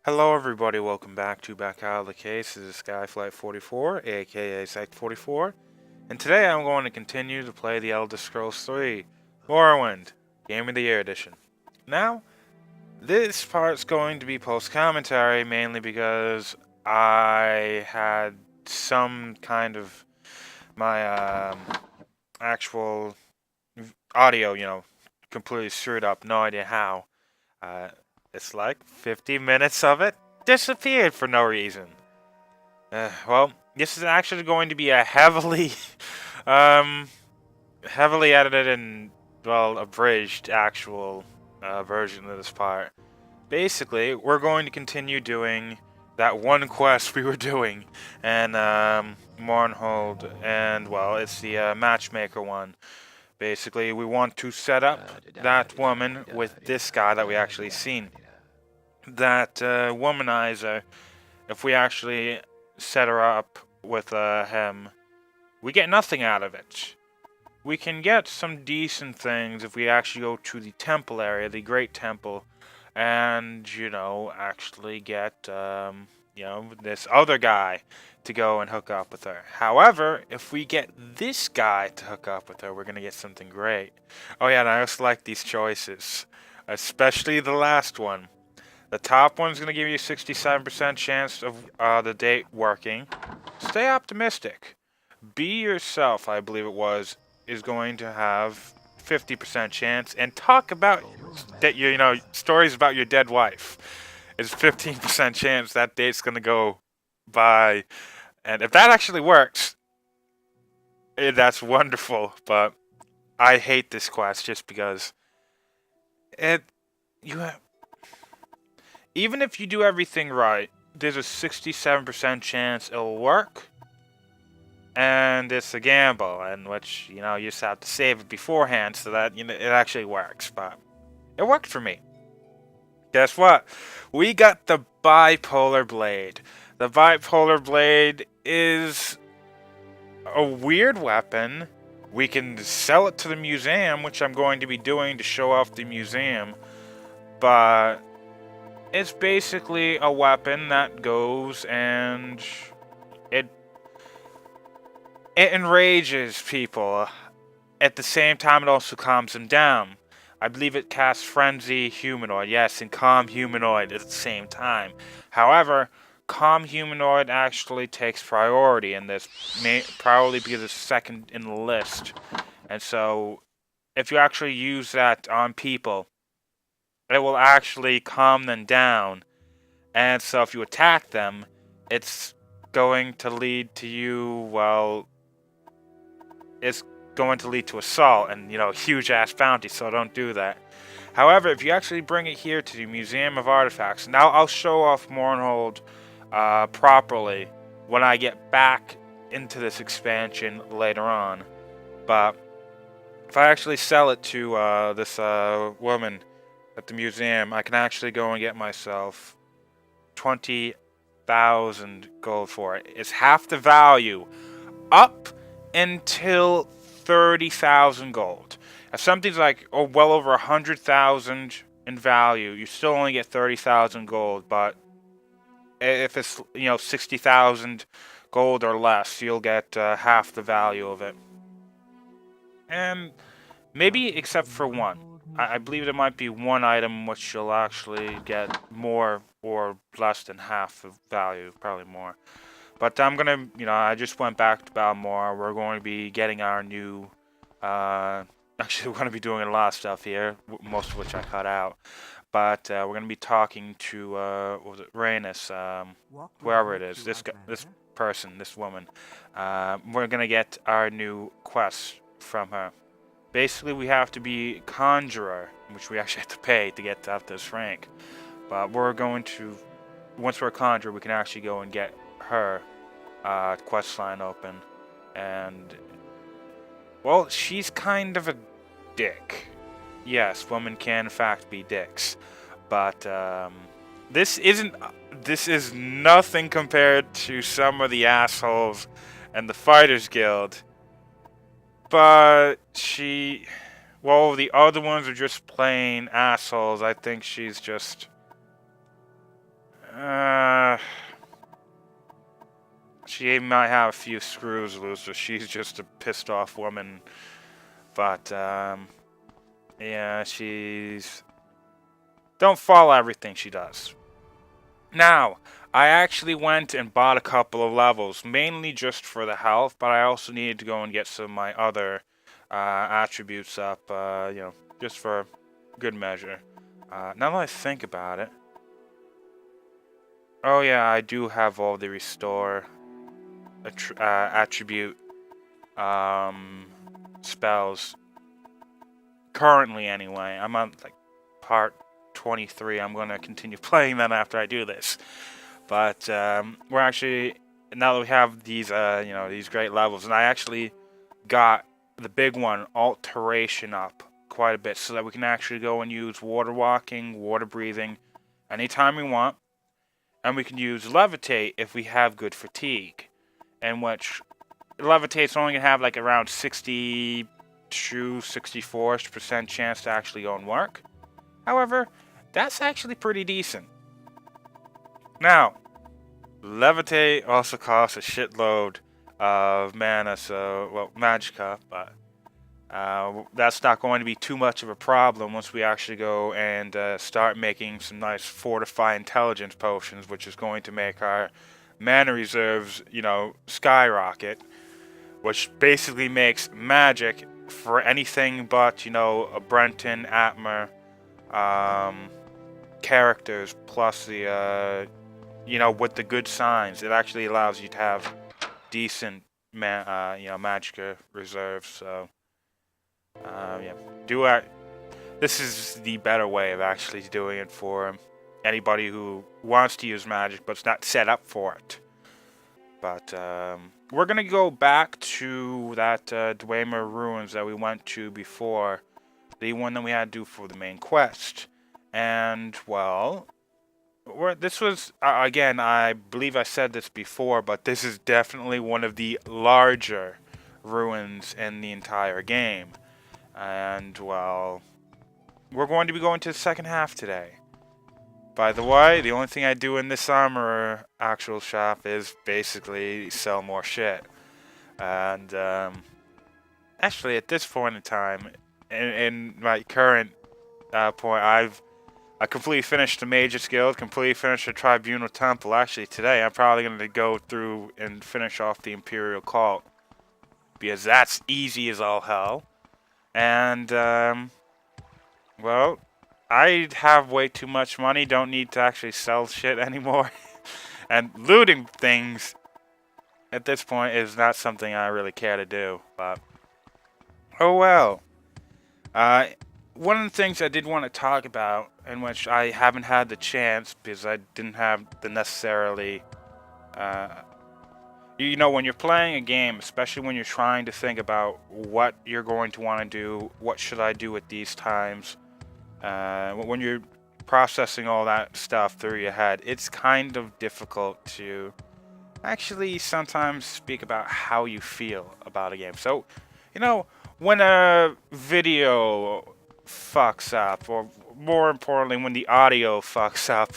Hello everybody, welcome back to Back Out of the Case. This is Skyflight 44, aka Sect 44, and today I'm going to continue to play the Elder Scrolls 3, Morrowind, Game of the Year Edition. Now, this part's going to be post-commentary, mainly because I had some kind of my actual audio, completely screwed up, no idea how. Uh, it's like 50 minutes of it disappeared for no reason. Well, this is actually going to be a heavily, um, heavily edited and, well, abridged actual version of this part. Basically, we're going to continue doing that one quest we were doing, and Mournhold, and, well, it's the matchmaker one. Basically, we want to set up that woman with this guy that we actually seen. That womanizer, if we actually set her up with him, we get nothing out of it. We can get some decent things if we actually go to the temple area, the Great Temple, and, actually get, this other guy to go and hook up with her. However, if we get this guy to hook up with her, we're going to get something great. Oh yeah, and I also like these choices, especially the last one. The top one's going to give you a 67% chance of the date working. Stay optimistic. Be yourself, I believe it was, is going to have 50% chance. And talk about that, stories about your dead wife is 15% chance that date's going to go by. And if that actually works, that's wonderful. But I hate this quest just because you have, even if you do everything right, there's a 67% chance it'll work. And it's a gamble, in which, you just have to save it beforehand so that, it actually works. But it worked for me. Guess what? We got the bipolar blade. The bipolar blade is a weird weapon. We can sell it to the museum, which I'm going to be doing to show off the museum. But it's basically a weapon that goes and it enrages people. At the same time, it also calms them down. I believe it casts Frenzy Humanoid, yes, and Calm Humanoid at the same time. However, Calm Humanoid actually takes priority in this, probably because it's second in the list. And so, if you actually use that on people, it will actually calm them down. And so if you attack them, it's going to lead to you, well, it's going to lead to assault and, huge ass bounty, so don't do that. However, if you actually bring it here to the Museum of Artifacts, now I'll show off Mournhold properly when I get back into this expansion later on. But if I actually sell it to this woman at the museum, I can actually go and get myself 20,000 gold for it. It's half the value up until 30,000 gold. If something's like well over 100,000 in value, you still only get 30,000 gold. But if it's 60,000 gold or less, you'll get half the value of it. And maybe except for one. I believe there might be one item which you'll actually get more or less than half the value, probably more. But I'm gonna, I just went back to Balmore. We're going to be getting our new, actually we're going to be doing a lot of stuff here, most of which I cut out. But we're going to be talking to, what was it, Rhaenys, wherever it is, this person, this woman. We're going to get our new quest from her. Basically, we have to be Conjurer, which we actually have to pay to get up this rank. But we're going to, once we're Conjurer, we can actually go and get her quest line open. And, well, she's kind of a dick. Yes, women can in fact be dicks. But this is nothing compared to some of the assholes and the Fighters Guild. But well, the other ones are just plain assholes. I think she's just, She might have a few screws loose, or she's just a pissed off woman. But, yeah, she's... Don't follow everything she does. Now, I actually went and bought a couple of levels, mainly just for the health, but I also needed to go and get some of my other attributes up, just for good measure. Now that I think about it, oh yeah, I do have all the restore attribute spells currently anyway. I'm on like part 23. I'm going to continue playing them after I do this. But we're actually, now that we have these these great levels, and I actually got the big one, alteration, up quite a bit so that we can actually go and use water walking, water breathing anytime we want, and we can use levitate if we have good fatigue, in which levitate's only gonna have like around 62, 64% chance to actually go and work. However, that's actually pretty decent. Now, levitate also costs a shitload of mana, so, well, magicka, but that's not going to be too much of a problem once we actually go and start making some nice fortify intelligence potions, which is going to make our mana reserves, skyrocket, which basically makes magic for anything but, a Brenton, Atmer, characters, plus the, with the good signs, it actually allows you to have decent, magicka reserves, so... This is the better way of actually doing it for anybody who wants to use magic but's not set up for it. But we're gonna go back to that Dwemer ruins that we went to before, the one that we had to do for the main quest. And well, this was again, I believe I said this before, but this is definitely one of the larger ruins in the entire game. And, well, we're going to be going to the second half today. By the way, the only thing I do in this armor actual shop is basically sell more shit. And, actually, at this point in time, in my current point, I completely finished the Mage's Guild, completely finished the Tribunal Temple. Actually, today, I'm probably going to go through and finish off the Imperial Cult, because that's easy as all hell. And, well, I have way too much money, don't need to actually sell shit anymore. And looting things, at this point, is not something I really care to do, but... Oh well. One of the things I did want to talk about, in which I haven't had the chance, because I didn't have the necessarily... when you're playing a game, especially when you're trying to think about what you're going to want to do, what should I do at these times, when you're processing all that stuff through your head, it's kind of difficult to actually sometimes speak about how you feel about a game. So, when a video fucks up, or more importantly, when the audio fucks up,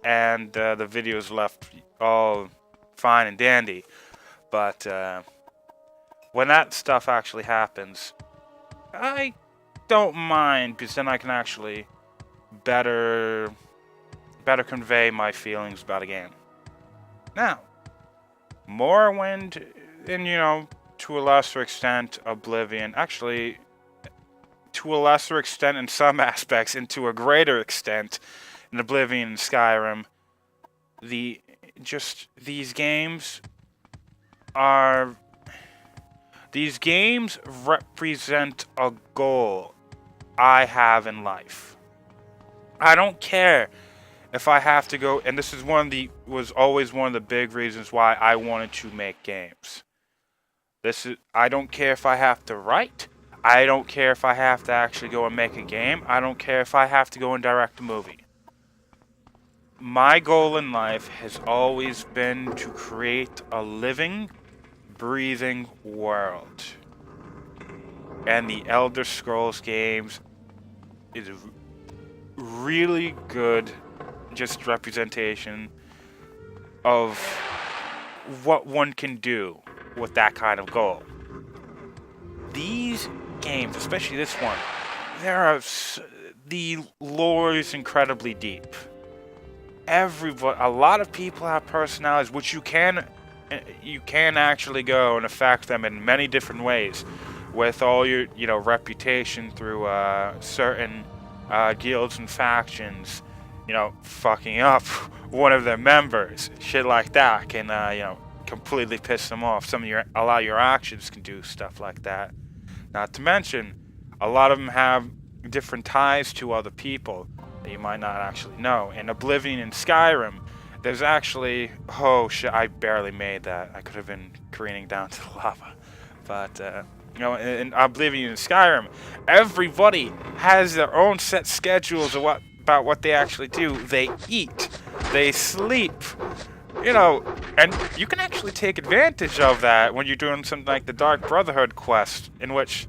and the video's left all... fine and dandy, but when that stuff actually happens, I don't mind, because then I can actually better convey my feelings about a game. Now, Morrowind, and to a lesser extent, Oblivion, actually, to a lesser extent in some aspects, and to a greater extent in Oblivion and Skyrim, these games represent a goal I have in life. I don't care if I have to go, and this is was always one of the big reasons why I wanted to make games. I don't care if I have to write. I don't care if I have to actually go and make a game. I don't care if I have to go and direct a movie. My goal in life has always been to create a living, breathing world. And the Elder Scrolls games is a really good just representation of what one can do with that kind of goal. These games, especially this one, the lore is incredibly deep. A lot of people have personalities, which you can actually go and affect them in many different ways, with all your reputation through certain guilds and factions, fucking up one of their members, shit like that can completely piss them off. A lot of your actions can do stuff like that. Not to mention, a lot of them have different ties to other people that you might not actually know. In Oblivion and Skyrim, there's actually... Oh shit, I barely made that. I could have been careening down to the lava. But, in Oblivion and Skyrim, everybody has their own set schedules of about what they actually do. They eat. They sleep. And you can actually take advantage of that when you're doing something like the Dark Brotherhood quest, in which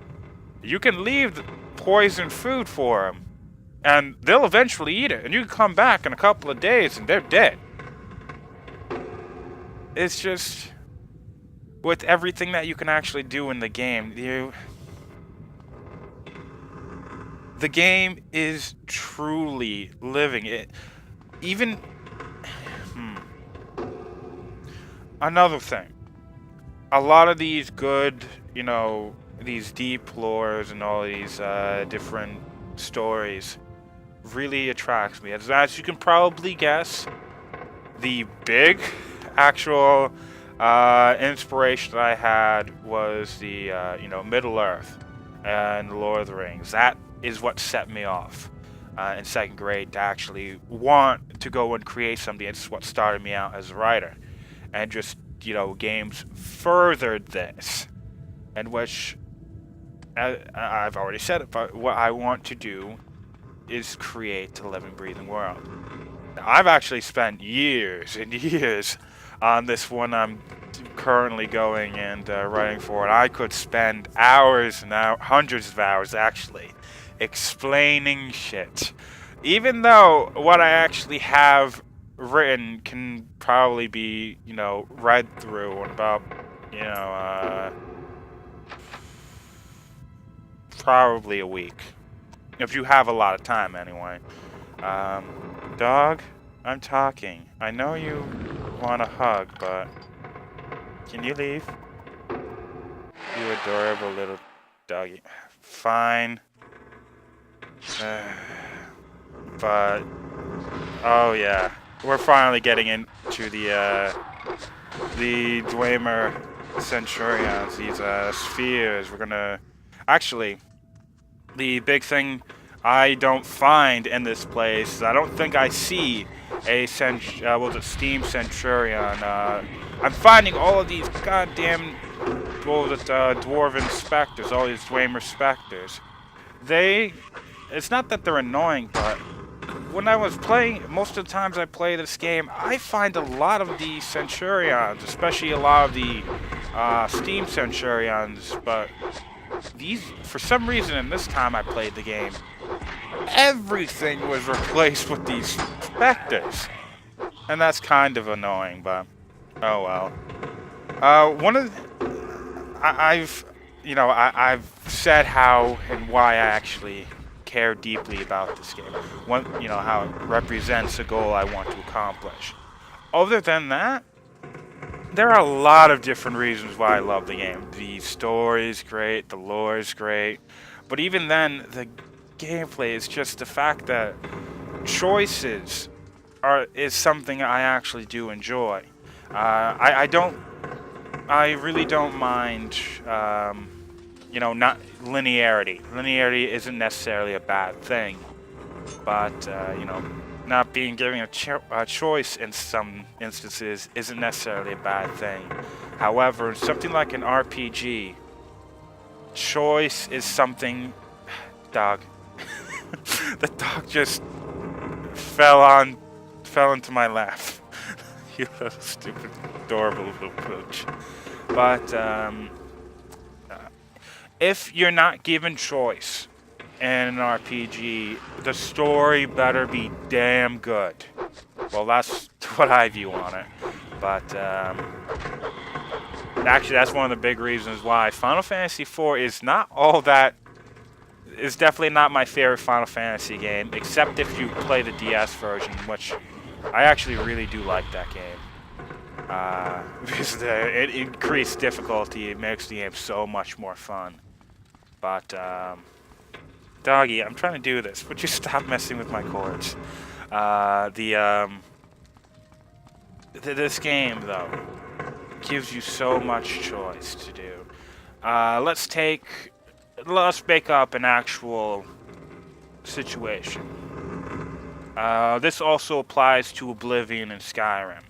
you can leave poisoned food for them, and they'll eventually eat it, and you can come back in a couple of days and they're dead. It's just, with everything that you can actually do in the game, the game is truly living it. Even... Another thing, a lot of these good, these deep lores and all these different stories really attracts me. As you can probably guess, the big actual inspiration that I had was the, Middle Earth and the Lord of the Rings. That is what set me off in second grade to actually want to go and create something. It's what started me out as a writer. And just, games furthered this. And which, I've already said it, but what I want to do is create a living, breathing world. Now, I've actually spent years and years on this one I'm currently going and writing for. And I could spend hours and hundreds of hours, actually, explaining shit. Even though what I actually have written can probably be, read through in about, probably a week. If you have a lot of time, anyway. Dog, I'm talking. I know you want a hug, but can you leave? You adorable little doggy. Fine. But, oh yeah. We're finally getting into the Dwemer Centurions, these spheres. We're gonna... Actually, the big thing I don't find in this place is I don't think I see a Steam Centurion. I'm finding all of these goddamn... Dwarven specters, all these Dwemer specters. It's not that they're annoying, but... When I was playing, most of the times I play this game, I find a lot of the Centurions, especially a lot of the Steam Centurions, but for some reason in this time I played the game, everything was replaced with these specters. And that's kind of annoying, but oh well. I've said how and why I actually care deeply about this game. How it represents a goal I want to accomplish. Other than that, there are a lot of different reasons why I love the game. The story is great, the lore is great, but even then, the gameplay is just the fact that choices is something I actually do enjoy. I really don't mind. Not linearity. Linearity isn't necessarily a bad thing, but, not being given a choice in some instances isn't necessarily a bad thing. However, in something like an RPG, choice is something... Dog. The dog just fell into my lap. You little stupid, adorable little pooch. But, if you're not given choice in an RPG, the story better be damn good. Well, that's what I view on it. But, Actually, that's one of the big reasons why Final Fantasy IV is not all that. Is definitely not my favorite Final Fantasy game, except if you play the DS version, which I actually really do like that game. Because it increased difficulty, it makes the game so much more fun. But, doggy, I'm trying to do this. Would you stop messing with my chords? This game, though, gives you so much choice to do. Let's make up an actual situation. This also applies to Oblivion and Skyrim.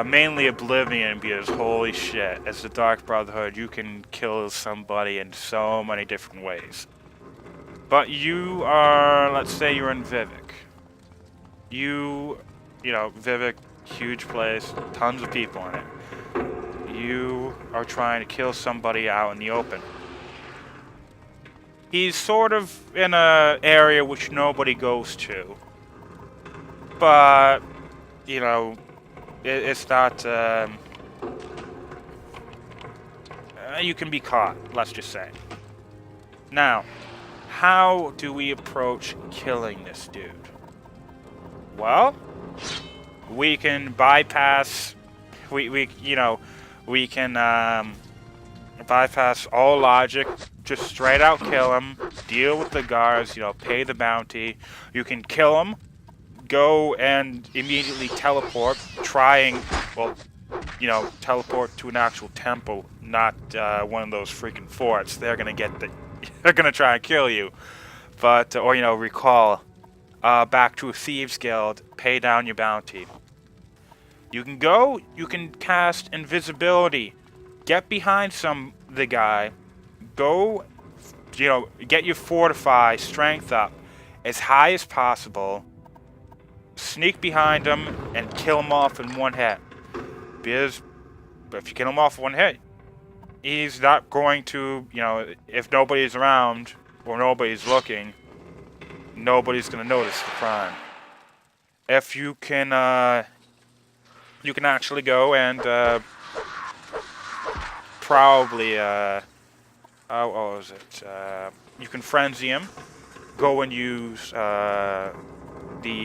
Mainly Oblivion, because holy shit, as the Dark Brotherhood, you can kill somebody in so many different ways. But you are, let's say you're in Vivek. You know, Vivek, huge place, tons of people in it. You are trying to kill somebody out in the open. He's sort of in an area which nobody goes to. But, you know, it's not, you can be caught, let's just say. Now, how do we approach killing this dude? Well, we can bypass, we can, bypass all logic, just straight out kill him, deal with the guards, you know, pay the bounty. You can kill him, go and immediately teleport, teleport to an actual temple, not one of those freaking forts. They're gonna try and kill you. But, or, you know, recall back to a thieves guild, pay down your bounty. You can cast invisibility, get behind the guy, go, you know, get your fortify strength up as high as possible, sneak behind him, and kill him off in one hit. Because if you kill him off in one hit, he's not going to, you know, if nobody's around or nobody's looking, nobody's going to notice the crime. If you can actually go and probably, what was it? You can frenzy him. Go and use the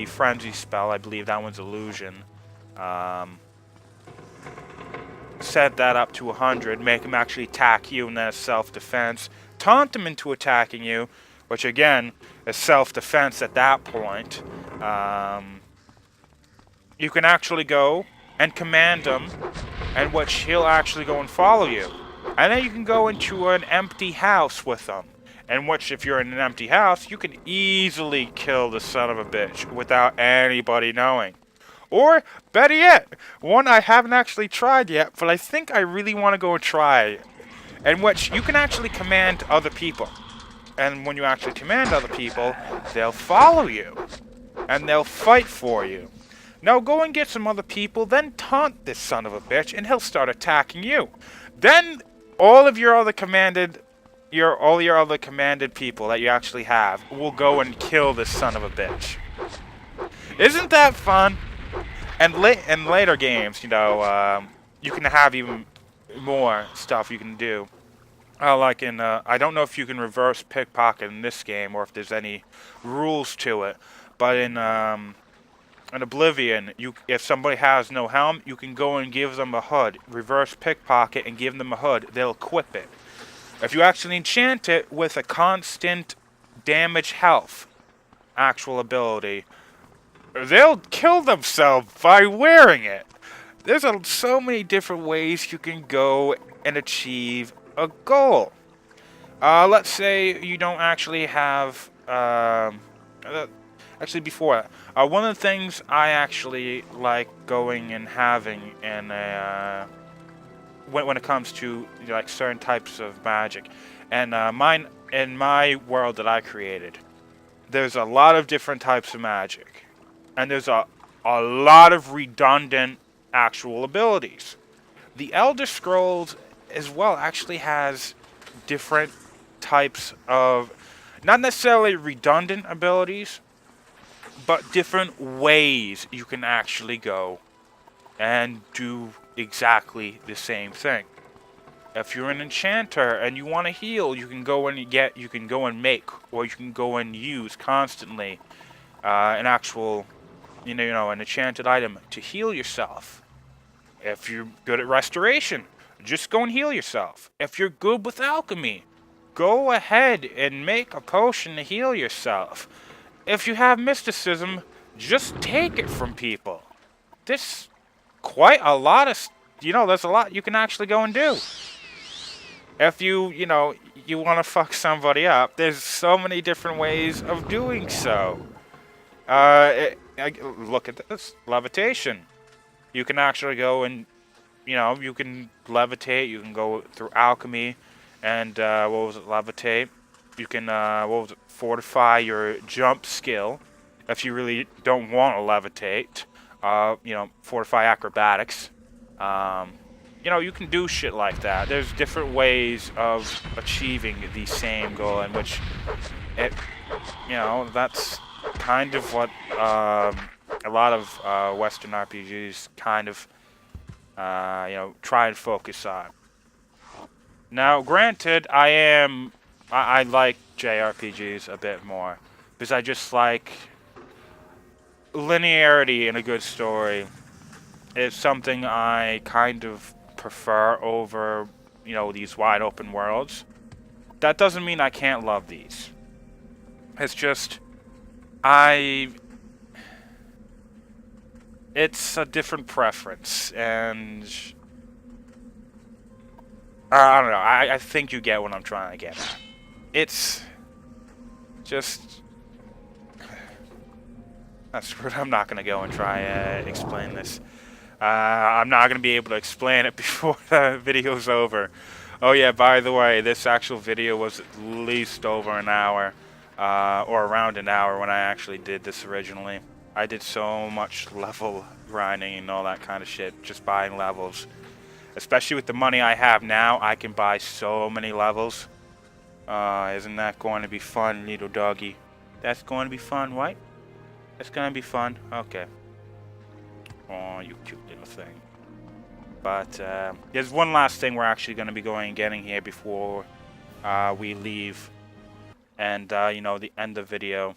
frenzy spell. I believe that one's illusion. Set that up to 100. Make him actually attack you, and then it's self-defense. Taunt him into attacking you, which again is self-defense at that point. You can actually go and command him, and which he'll actually go and follow you. And then you can go into an empty house with him. In which, if you're in an empty house, you can easily kill the son of a bitch without anybody knowing. Or, better yet, one I haven't actually tried yet, but I think I really want to go and try. In which you can actually command other people. And when you actually command other people, they'll follow you. And they'll fight for you. Now go and get some other people, then taunt this son of a bitch, and he'll start attacking you. Then all your other commanded people that you actually have will go and kill this son of a bitch. Isn't that fun? And in later games, you know, you can have even more stuff you can do. Like in, I don't know if you can reverse pickpocket in this game or if there's any rules to it, but in Oblivion, if somebody has no helm, you can go and give them a hood. Reverse pickpocket and give them a hood. They'll equip it. If you actually enchant it with a constant damage health actual ability, they'll kill themselves by wearing it. There's so many different ways you can go and achieve a goal. Let's say you don't actually have... Actually, before that, one of the things I actually like going and having in when it comes to, you know, like certain types of magic, and in my world that I created, there's a lot of different types of magic, and there's a lot of redundant actual abilities. The Elder Scrolls as well actually has different types of, not necessarily redundant abilities, but different ways you can actually go and do exactly the same thing. If you're an enchanter and you want to heal, you can go and make, or you can go and use constantly an actual, an enchanted item to heal yourself. If you're good at restoration, just go and heal yourself. If you're good with alchemy, go ahead and make a potion to heal yourself. If you have mysticism, just take it from people. There's quite a lot of, there's a lot you can actually go and do. If you want to fuck somebody up, there's so many different ways of doing so. Look at this. Levitation. You can actually go and, you can levitate. You can go through alchemy and, levitate. You can, fortify your jump skill if you really don't want to levitate. Fortify acrobatics. You can do shit like that. There's different ways of achieving the same goal, in which that's kind of what a lot of Western RPGs kind of, try and focus on. Now, granted, I like JRPGs a bit more, because I just like linearity in a good story. It's something I kind of prefer over, these wide open worlds. That doesn't mean I can't love these. It's just, it's a different preference, and I don't know, I think you get what I'm trying to get at. It's just, that's screwed. I'm not going to go and try explain this. I'm not going to be able to explain it before the video's over. Oh yeah, by the way, this actual video was at least over an hour, or around an hour when I actually did this originally. I did so much level grinding and all that kind of shit, just buying levels. Especially with the money I have now, I can buy so many levels. Isn't that going to be fun, little doggy? That's going to be fun, right? That's going to be fun? Okay. Oh, you cute little thing. But there's one last thing we're actually going to be going and getting here before we leave. And, the end of the video.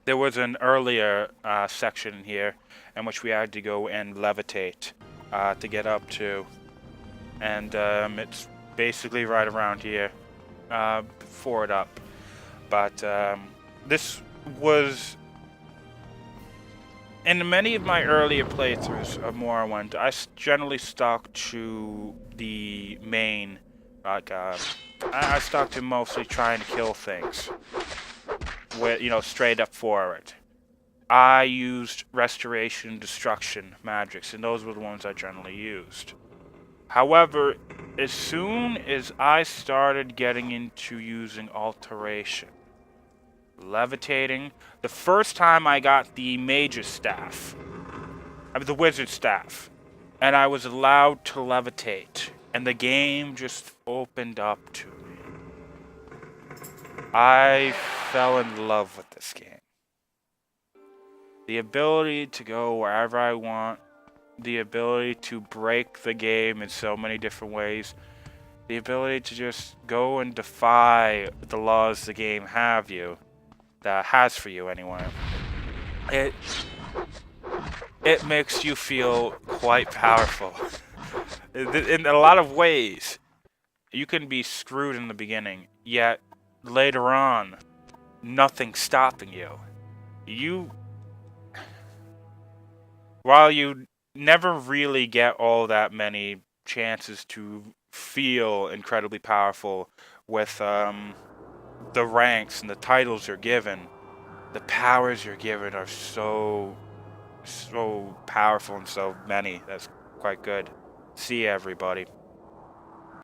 There was an earlier section in here in which we had to go and levitate to get up to. And it's basically right around here, forward up. But this was... In many of my earlier playthroughs of Morrowind, I generally stuck to the main, I stuck to mostly trying to kill things, with, straight up forward. I used restoration, destruction, magics, and those were the ones I generally used. However, as soon as I started getting into using alteration, levitating, the first time I got the mage's staff, the wizard staff, and I was allowed to levitate, and the game just opened up to me. I fell in love with this game. The ability to go wherever I want, the ability to break the game in so many different ways, the ability to just go and defy the laws the game has for you anyway. It makes you feel quite powerful. In a lot of ways, you can be screwed in the beginning, yet later on, nothing's stopping you. While you never really get all that many chances to feel incredibly powerful with the ranks and the titles you're given, the powers you're given are so powerful and so many. That's quite good. See you, everybody.